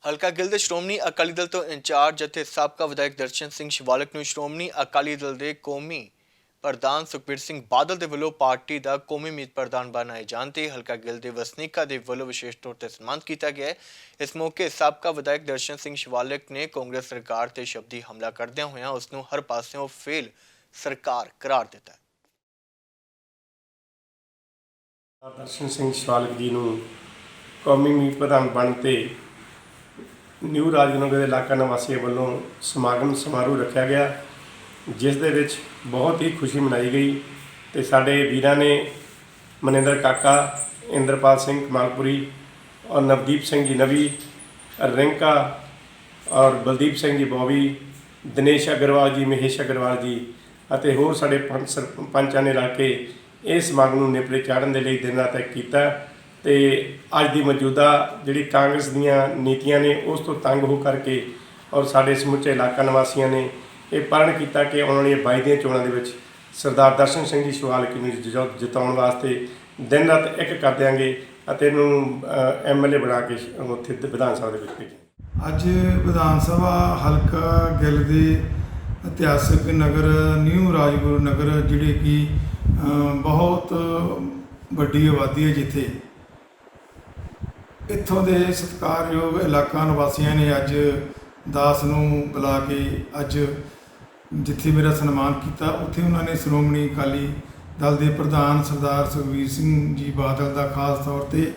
ਹਲਕਾ ਗਿੱਲ ਦੇ ਸ਼੍ਰੋਮਣੀ ਅਕਾਲੀ ਦਲ ਤੋਂ ਇੰਚਾਰਜ ਅਤੇ ਸਾਬਕਾ ਵਿਧਾਇਕ ਦਰਸ਼ਨ ਸਿੰਘ ਸ਼ਿਵਾਲਕ ਨੂੰ ਸ਼੍ਰੋਮਣੀ ਅਕਾਲੀ ਦਲ ਦੇ ਕੌਮੀ ਪ੍ਰਧਾਨ ਸੁਖਬੀਰ ਸਿੰਘ ਬਾਦਲ ਦੇ ਵੱਲੋਂ ਪਾਰਟੀ ਦਾ ਕੌਮੀ ਮੀਤ ਪ੍ਰਧਾਨ ਬਣਾਏ ਜਾਣ ਤੇ ਹਲਕਾ ਗਿੱਲ ਦੇ ਵਸਨੀਕਾਂ ਦੇ ਵੱਲੋਂ ਵਿਸ਼ੇਸ਼ ਤੌਰ ਤੇ ਸਨਮਾਨਿਤ ਕੀਤਾ ਗਿਆ। ਇਸ ਮੌਕੇ ਸਾਬਕਾ ਵਿਧਾਇਕ ਦਰਸ਼ਨ ਸਿੰਘ ਸ਼ਿਵਾਲਕ ਨੇ ਕਾਂਗਰਸ ਸਰਕਾਰ ਤੇ ਸ਼ਬਦੀ ਹਮਲਾ ਕਰਦਿਆਂ ਹੋਇਆਂ ਉਸ ਨੂੰ ਹਰ ਪਾਸਿਓਂ ਫੇਲ ਸਰਕਾਰ ਕਰਾਰ ਦਿੱਤਾ। ਦਰਸ਼ਨ ਸਿੰਘ ਸ਼ਿਵਾਲਕ ਜੀ ਨੂੰ ਕੌਮੀ ਮੀਤ ਪ੍ਰਧਾਨ ਬਣ ਤੇ ਨਿਊ ਰਾਜਨਗਰ ਦੇ ਇਲਾਕਾ ਨਿਵਾਸੀਆਂ ਵੱਲੋਂ ਸਮਾਰੋਹ ਰੱਖਿਆ ਗਿਆ, ਜਿਸ ਦੇ ਵਿੱਚ ਬਹੁਤ ਹੀ ਖੁਸ਼ੀ ਮਨਾਈ ਗਈ ਤੇ ਸਾਡੇ ਵੀਰਾਂ ਨੇ ਮਨਿੰਦਰ ਕਾਕਾ, ਇੰਦਰਪਾਲ ਸਿੰਘ ਕਮਾਲਪੁਰੀ ਔਰ ਨਵਦੀਪ ਸਿੰਘ ਜੀ ਨਵੀ, ਰਿੰਕਾ ਔਰ ਬਲਦੀਪ ਸਿੰਘ ਜੀ ਬੋਵੀ, ਦਿਨੇਸ਼ ਅਗਰਵਾਲ ਜੀ, ਮਹੇਸ਼ ਅਗਰਵਾਲ ਜੀ ਅਤੇ ਹੋਰ ਸਾਡੇ ਪੰਚਾਂ ਨੇ ਰਲ ਕੇ ਇਸ ਸਮਾਗਮ ਨੂੰ ਨੇਪਰੇ ਚਾੜ੍ਹਨ ਦੇ ਲਈ ਦਿਨ ਰਾਤ ਇੱਕ ਕੀਤਾ ਤੇ ਅੱਜ ਦੀ ਮੌਜੂਦਾ ਜਿਹੜੀ ਕਾਂਗਰਸ ਦੀਆਂ ਨੀਤੀਆਂ ਨੇ ਉਸ ਤੋਂ ਤੰਗ ਹੋ ਕਰਕੇ ਔਰ ਸਾਡੇ ਸਮੁੱਚੇ ਇਲਾਕਾ ਨਿਵਾਸੀਆਂ ਨੇ ਇਹ ਪ੍ਰਣ ਕੀਤਾ ਕਿ ਆਉਣ ਵਾਲੀਆਂ 22 ਦੀਆਂ ਚੋਣਾਂ ਦੇ ਵਿੱਚ ਸਰਦਾਰ ਦਰਸ਼ਨ ਸਿੰਘ ਜੀ ਸ਼ਿਵਾਲਕ ਨੂੰ ਜਿਤਾਉਣ ਵਾਸਤੇ ਦਿਨ ਰਾਤ ਇੱਕ ਕਰ ਦਿਆਂਗੇ ਅਤੇ ਇਹਨੂੰ MLA ਬਣਾ ਕੇ ਉੱਥੇ ਵਿਧਾਨ ਸਭਾ ਦੇ ਵਿੱਚ ਭੇਜਾਂਗੇ। ਅੱਜ ਵਿਧਾਨ ਸਭਾ ਹਲਕਾ ਗਿੱਲ ਦੇ ਇਤਿਹਾਸਕ ਨਗਰ ਨਿਊ ਰਾਜਗੁਰੂ ਨਗਰ ਜਿਹੜੇ ਕਿ ਬਹੁਤ ਵੱਡੀ ਆਬਾਦੀ ਹੈ, ਜਿੱਥੇ ਇੱਥੋਂ ਦੇ ਸਤਿਕਾਰਯੋਗ ਇਲਾਕਾ ਨਿਵਾਸੀਆਂ ਨੇ ਅੱਜ ਦਾਸ ਨੂੰ ਬੁਲਾ ਕੇ ਅੱਜ ਜਿੱਥੇ ਮੇਰਾ ਸਨਮਾਨ ਕੀਤਾ, ਉੱਥੇ ਉਹਨਾਂ ਨੇ ਸ਼੍ਰੋਮਣੀ ਅਕਾਲੀ ਦਲ ਦੇ ਪ੍ਰਧਾਨ ਸਰਦਾਰ ਸੁਖਬੀਰ ਸਿੰਘ ਜੀ ਬਾਦਲ ਦਾ ਖਾਸ ਤੌਰ 'ਤੇ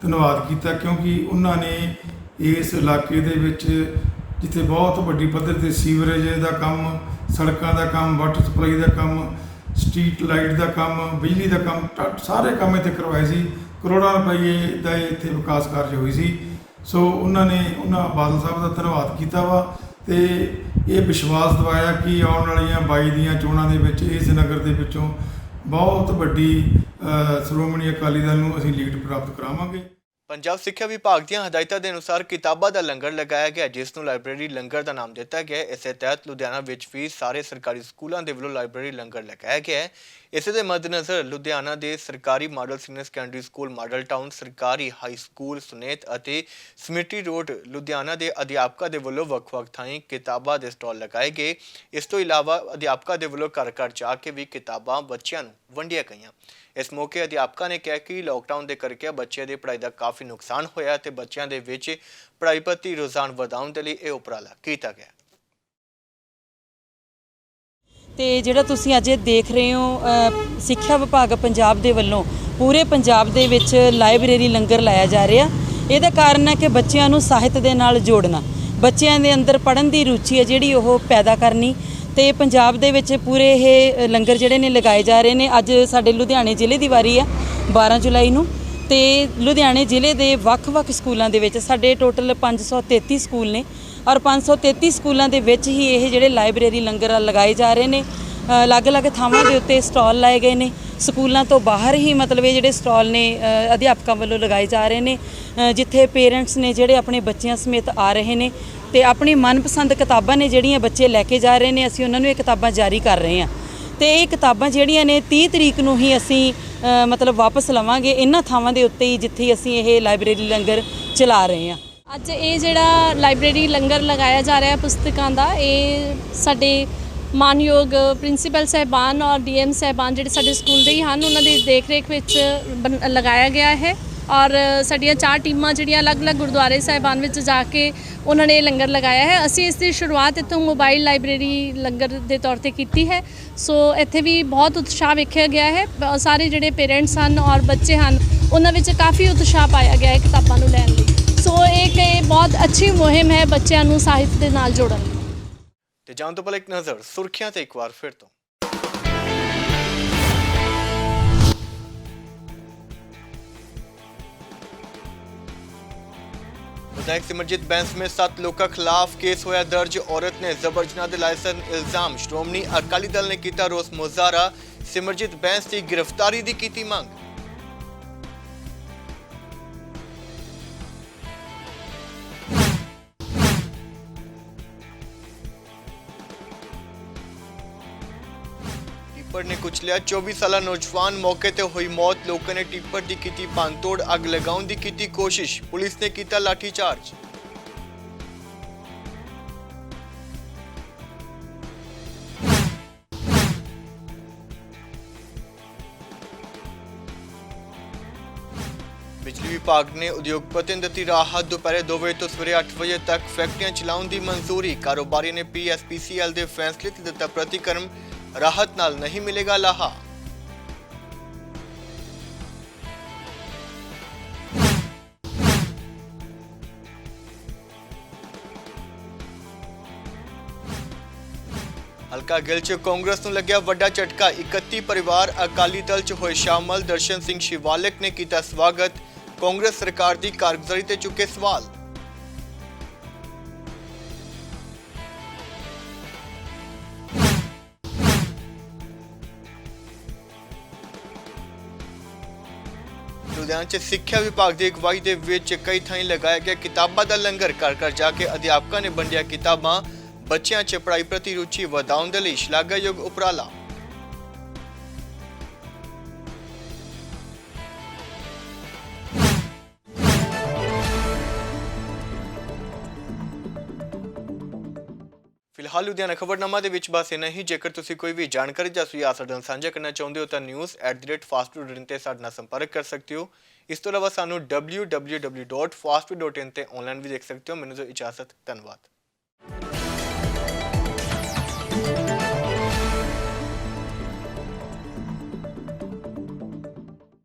ਧੰਨਵਾਦ ਕੀਤਾ, ਕਿਉਂਕਿ ਉਹਨਾਂ ਨੇ ਇਸ ਇਲਾਕੇ ਦੇ ਵਿੱਚ ਜਿੱਥੇ ਬਹੁਤ ਵੱਡੀ ਪੱਧਰ 'ਤੇ ਸੀਵਰੇਜ ਦਾ ਕੰਮ, ਸੜਕਾਂ ਦਾ ਕੰਮ, ਵਾਟਰ ਸਪਲਾਈ ਦਾ ਕੰਮ, ਸਟਰੀਟ ਲਾਈਟ ਦਾ ਕੰਮ, ਬਿਜਲੀ ਦਾ ਕੰਮ, ਸਾਰੇ ਕੰਮ ਇੱਥੇ ਕਰਵਾਏ ਸੀ। ਕਰੋੜਾਂ ਰੁਪਏ ਦਾ ਇੱਥੇ ਵਿਕਾਸ ਕਾਰਜ ਹੋਈ ਸੀ। ਸੋ ਉਹਨਾਂ ਬਾਦਲ ਸਾਹਿਬ ਦਾ ਧੰਨਵਾਦ ਕੀਤਾ ਵਾ ਤੇ ਇਹ ਵਿਸ਼ਵਾਸ ਦਿਵਾਇਆ ਕਿ ਆਉਣ ਵਾਲੀਆਂ 22 ਦੀਆਂ ਚੋਣਾਂ ਦੇ ਵਿੱਚ ਇਸ ਨਗਰ ਦੇ ਵਿੱਚੋਂ ਬਹੁਤ ਵੱਡੀ ਸ਼੍ਰੋਮਣੀ ਅਕਾਲੀ ਦਲ ਨੂੰ ਅਸੀਂ ਲੀਡ ਪ੍ਰਾਪਤ ਕਰਾਵਾਂਗੇ। ਪੰਜਾਬ ਸਿੱਖਿਆ ਵਿਭਾਗ ਦੀਆਂ ਹਦਾਇਤਾਂ ਦੇ ਅਨੁਸਾਰ ਕਿਤਾਬਾਂ ਦਾ ਲੰਗਰ ਲਗਾਇਆ ਗਿਆ, ਜਿਸ ਨੂੰ ਲਾਇਬ੍ਰੇਰੀ ਲੰਗਰ ਦਾ ਨਾਮ ਦਿੱਤਾ ਗਿਆ। ਇਸੇ ਤਹਿਤ ਲੁਧਿਆਣਾ ਵਿੱਚ ਵੀ ਸਾਰੇ ਸਰਕਾਰੀ ਸਕੂਲਾਂ ਦੇ ਵੱਲੋਂ ਲਾਇਬ੍ਰੇਰੀ ਲੰਗਰ ਲਗਾਇਆ ਗਿਆ। ਇਸੇ ਦੇ ਮੱਦੇਨਜ਼ਰ ਲੁਧਿਆਣਾ ਦੇ ਸਰਕਾਰੀ model senior secondary school model town, ਸਰਕਾਰੀ ਹਾਈ ਸਕੂਲ ਸੁਨੇਤ ਅਤੇ ਸਮਿਟੀ ਰੋਡ ਲੁਧਿਆਣਾ ਦੇ ਅਧਿਆਪਕਾਂ ਦੇ ਵੱਲੋਂ ਵੱਖ-ਵੱਖ ਥਾਈਂ ਕਿਤਾਬਾਂ ਦੇ ਸਟਾਲ ਲਗਾਏ ਗਏ। ਇਸ ਤੋਂ ਇਲਾਵਾ ਅਧਿਆਪਕਾਂ ਦੇ ਵੱਲੋਂ ਘਰ-ਘਰ ਜਾ ਕੇ ਵੀ ਕਿਤਾਬਾਂ ਬੱਚਿਆਂ ਨੂੰ ਵੰਡੀਆਂ ਗਈਆਂ। ਇਸ ਮੌਕੇ ਅਧਿਆਪਕਾਂ ਨੇ ਕਿਹਾ ਕਿ ਲਾਕਡਾਊਨ ਦੇ ਕਰਕੇ ਬੱਚਿਆਂ ਦੀ ਪੜ੍ਹਾਈ ਦਾ ਕਾਫੀ ਨੁਕਸਾਨ ਹੋਇਆ ਤੇ ਬੱਚਿਆਂ ਦੇ ਵਿੱਚ ਪੜ੍ਹਾਈ ਪ੍ਰਤੀ ਰੁਝਾਨ ਵਧਾਉਣ ਦੇ ਲਈ ਇਹ ਉਪਰਾਲਾ ਕੀਤਾ ਗਿਆ। ਤੇ ਜਿਹੜਾ ਤੁਸੀਂ ਅੱਜ ਦੇਖ ਰਹੇ ਹੋ ਸਿੱਖਿਆ ਵਿਭਾਗ ਪੰਜਾਬ ਦੇ ਵੱਲੋਂ ਪੂਰੇ ਪੰਜਾਬ ਦੇ ਵਿੱਚ ਲਾਇਬ੍ਰੇਰੀ ਲੰਗਰ ਲਾਇਆ ਜਾ ਰਿਹਾ। ਇਹਦਾ ਕਾਰਨ ਹੈ ਕਿ ਬੱਚਿਆਂ ਨੂੰ ਸਾਹਿਤ ਦੇ ਨਾਲ ਜੋੜਨਾ, ਬੱਚਿਆਂ ਦੇ ਅੰਦਰ ਪੜ੍ਹਨ ਦੀ ਰੁਚੀ ਹੈ ਜਿਹੜੀ ਉਹ ਪੈਦਾ ਕਰਨੀ ਤੇ ਪੰਜਾਬ ਦੇ ਵਿੱਚ ਪੂਰੇ ਇਹ ਲੰਗਰ ਜਿਹੜੇ ਨੇ ਲਗਾਏ ਜਾ ਰਹੇ ਨੇ। ਅੱਜ ਸਾਡੇ ਲੁਧਿਆਣੇ ਜ਼ਿਲ੍ਹੇ ਦੀ ਵਾਰੀ ਆ 12 ਜੁਲਾਈ ਨੂੰ ਤੇ ਲੁਧਿਆਣੇ ਜ਼ਿਲ੍ਹੇ ਦੇ ਵੱਖ-ਵੱਖ ਸਕੂਲਾਂ ਦੇ ਵਿੱਚ ਸਾਡੇ ਟੋਟਲ 533 ਸਕੂਲ ਨੇ ਔਰ 533 ਸਕੂਲਾਂ ਦੇ ਵਿੱਚ ਹੀ ਇਹ ਜਿਹੜੇ ਲਾਇਬ੍ਰੇਰੀ ਲੰਗਰ ਲਗਾਏ ਜਾ ਰਹੇ ਨੇ। ਅਲੱਗ-ਅਲੱਗ ਥਾਵਾਂ ਦੇ ਉੱਤੇ ਸਟਾਲ ਲਾਏ ਗਏ ਨੇ। ਸਕੂਲਾਂ ਤੋਂ ਬਾਹਰ ਹੀ ਮਤਲਬ ਇਹ ਜਿਹੜੇ ਸਟਾਲ ਨੇ ਅਧਿਆਪਕਾਂ ਵੱਲੋਂ ਲਗਾਏ ਜਾ ਰਹੇ ਨੇ, ਜਿੱਥੇ ਪੇਰੈਂਟਸ ਨੇ ਜਿਹੜੇ ਆਪਣੇ ਬੱਚਿਆਂ ਸਮੇਤ ਆ ਰਹੇ ਨੇ ਤੇ ਆਪਣੀ ਮਨਪਸੰਦ ਕਿਤਾਬਾਂ ਨੇ ਜਿਹੜੀਆਂ ਬੱਚੇ ਲੈ ਕੇ ਜਾ ਰਹੇ ਨੇ, ਅਸੀਂ ਉਹਨਾਂ ਨੂੰ ਇਹ ਕਿਤਾਬਾਂ ਜਾਰੀ ਕਰ ਰਹੇ ਹਾਂ ਤੇ ਇਹ ਕਿਤਾਬਾਂ ਜਿਹੜੀਆਂ ਨੇ 30 ਤਰੀਕ ਨੂੰ ਹੀ ਅਸੀਂ ਮਤਲਬ ਵਾਪਸ ਲਵਾਂਗੇ ਇਹਨਾਂ ਥਾਵਾਂ ਦੇ ਉੱਤੇ ਹੀ ਜਿੱਥੇ ਅਸੀਂ ਇਹ ਲਾਇਬ੍ਰੇਰੀ ਲੰਗਰ ਚਲਾ ਰਹੇ ਹਾਂ। ਅੱਜ ਇਹ ਜਿਹੜਾ ਲਾਇਬ੍ਰੇਰੀ ਲੰਗਰ ਲਗਾਇਆ ਜਾ ਰਿਹਾ ਪੁਸਤਕਾਂ ਦਾ, ਇਹ ਸਾਡੇ ਮਾਨਯੋਗ ਪ੍ਰਿੰਸੀਪਲ ਸਾਹਿਬਾਨ ਔਰ ਡੀਐਮ ਸਾਹਿਬਾਨ ਜਿਹੜੇ ਸਾਡੇ ਸਕੂਲ ਦੇ ਹੀ ਹਨ, ਉਹਨਾਂ ਦੀ ਦੇਖ ਰੇਖ ਵਿੱਚ ਲਗਾਇਆ ਗਿਆ ਹੈ ਔਰ ਸਾਡੀਆਂ 4 ਟੀਮਾਂ ਜਿਹੜੀਆਂ ਅਲੱਗ-ਅਲੱਗ ਗੁਰਦੁਆਰੇ ਸਾਹਿਬਾਨ ਵਿੱਚ ਜਾ ਕੇ ਉਹਨਾਂ ਨੇ ਲੰਗਰ ਲਗਾਇਆ ਹੈ। ਅਸੀਂ ਇਸ ਦੀ ਸ਼ੁਰੂਆਤ ਇੱਥੋਂ ਮੋਬਾਈਲ ਲਾਇਬ੍ਰੇਰੀ ਲੰਗਰ ਦੇ ਤੌਰ ਤੇ ਕੀਤੀ ਹੈ। ਸੋ ਇੱਥੇ ਵੀ ਬਹੁਤ ਉਤਸ਼ਾਹ ਵੇਖਿਆ ਗਿਆ ਹੈ। ਸਾਰੇ ਜਿਹੜੇ ਪੇਰੈਂਟਸ ਹਨ ਔਰ ਬੱਚੇ ਹਨ, ਉਹਨਾਂ ਵਿੱਚ ਕਾਫੀ ਉਤਸ਼ਾਹ ਪਾਇਆ ਗਿਆ ਹੈ ਕਿਤਾਬਾਂ ਨੂੰ ਲੈਣ ਲਈ। ਸੋ ਇਹ ਬਹੁਤ ਅੱਛੀ ਮੁਹਿੰਮ ਹੈ ਬੱਚਿਆਂ ਨੂੰ ਸਾਹਿਤ ਦੇ ਨਾਲ ਜੋੜਨ ਦੀ। ਤੇ ਜਾਣ ਤੋਂ ਪਹਿਲਾਂ ਇੱਕ ਨਜ਼ਰ ਸੁਰਖੀਆਂ ਤੇ ਇੱਕ ਵਾਰ ਫਿਰ ਤੋਂ। विधायक सिमरजीत बैंस में 7 लोगों के खिलाफ केस होया दर्ज। औरत ने जबर जनाह दे लाए इल्जाम। श्रोमणी अकाली दल ने किया रोस मुजाहरा। सिमरजीत बैंस की गिरफ्तारी की कीती मांग। टिप्पर ने कुचलिया 24 साला नौजवान मौके ते हुई मौत। लोगों ने टिप्पर की कीती भंनतोड़। अग लगाउण दी कीती कोशिश। पुलिस ने किया लाठीचार्ज। बिजली विभाग ने उद्योगपतियों को दी राहत। दोपहर 2 बजे तो सवेरे 8 बजे तक फैक्ट्रियां चलाउण दी मंजूरी। कारोबारी ने PSPCL के फैसले ते दिता प्रतिक्रम। राहत नाल नहीं मिलेगा लाहा। हल्का गिल च कांग्रेस नूं लग्या वड्डा झटका। 31 परिवार अकाली दल च होए शामिल। दर्शन सिंह शिवालिक ने किया स्वागत। कांग्रेस सरकार की कारगुजारी ते चुके सवाल। लुधियाना च सिक्ख्या विभाग की अगवाई के विच कई थाई लगाया गया किताबां दा लंगर। घर घर जाके अध्यापकों ने वंडिया किताबां। बच्चों च पढ़ाई प्रति रुचि वधाउण दे लई शलाघायोग उपराला। फिलहाल लुधियाना खबरनामा ਦੇ ਵਿੱਚ ਬਸ ਇੰਨਾ ਹੀ। ਜੇਕਰ ਤੁਸੀਂ ਕੋਈ ਵੀ ਜਾਣਕਾਰੀ ਜਾਂ ਸੁਝਾਅ ਸਾਡੇ ਨਾਲ ਸਾਂਝਾ ਕਰਨਾ ਚਾਹੁੰਦੇ ਹੋ ਤਾਂ news@fastfood.in ਤੇ ਸਾਡੇ ਨਾਲ ਸੰਪਰਕ ਕਰ ਸਕਦੇ ਹੋ। ਇਸ ਤੋਂ ਇਲਾਵਾ ਸਾਨੂੰ www.fastfood.in ਤੇ ਆਨਲਾਈਨ ਵੀ ਦੇਖ ਸਕਦੇ ਹੋ। ਮੈਨੂੰ ਜੋ ਇਜਾਜ਼ਤ, ਧੰਨਵਾਦ।